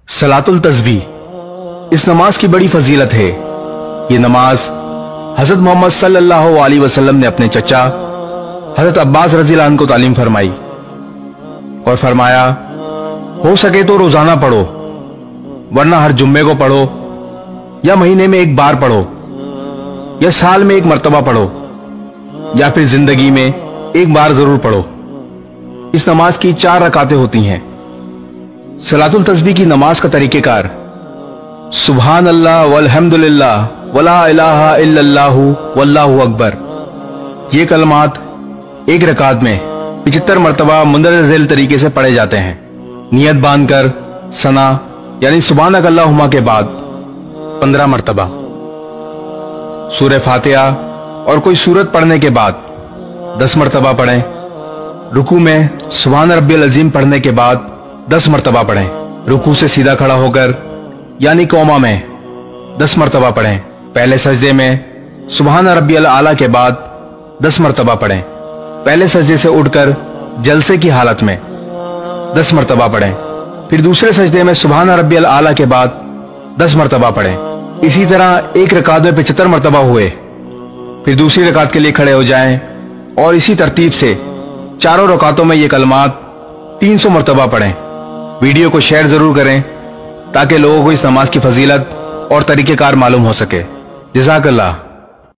सलातुल तस्बीह, इस नमाज की बड़ी फजीलत है। ये नमाज हजरत मोहम्मद सल्लल्लाहु अलैहि वसल्लम ने अपने चचा हजरत अब्बास रज़ी अल्लाह अन्हु को तालीम फरमाई और फरमाया, हो सके तो रोजाना पढ़ो, वरना हर जुम्मे को पढ़ो, या महीने में एक बार पढ़ो, या साल में एक मर्तबा पढ़ो, या फिर जिंदगी में एक बार जरूर पढ़ो। इस नमाज की 4 रकातें होती हैं। सलातुल तस्बीह की नमाज का तरीक़ेकार, सुभान अल्लाह वल्हम्दुलिल्लाह वला इलाहा इल्लल्लाहु वल्लाहु अकबर। ये कलमात एक रकात में 75 मरतबा मुंदरज़िल तरीके से पढ़े जाते हैं। नियत बांधकर सना यानी सुभानक अल्लाहुम्मा के बाद 15 मरतबा, सूरह फातिहा और कोई सूरत पढ़ने के बाद 10 मरतबा पढ़ें। रुकू में सुभान रब्बियल अज़ीम पढ़ने के बाद 10 मरतबा पढ़ें। रुकू से सीधा खड़ा होकर यानी कौमा में 10 मरतबा पढ़ें। पहले सजदे में सुभान रब्बियल आला के बाद 10 मरतबा पढ़ें। पहले सजदे से उठकर जलसे की हालत में 10 मरतबा पढ़ें। फिर दूसरे सजदे में सुभान रब्बियल आला के बाद 10 मरतबा पढ़ें। इसी तरह एक रकात में 75 मरतबा हुए। फिर दूसरी रकात के लिए खड़े हो जाएं और इसी तरतीब से चारों रकातों में ये कलमात 300 मरतबा पढ़ें। वीडियो को शेयर जरूर करें ताकि लोगों को इस नमाज की फजीलत और तरीक़ेकार मालूम हो सके। जज़ाकल्लाह।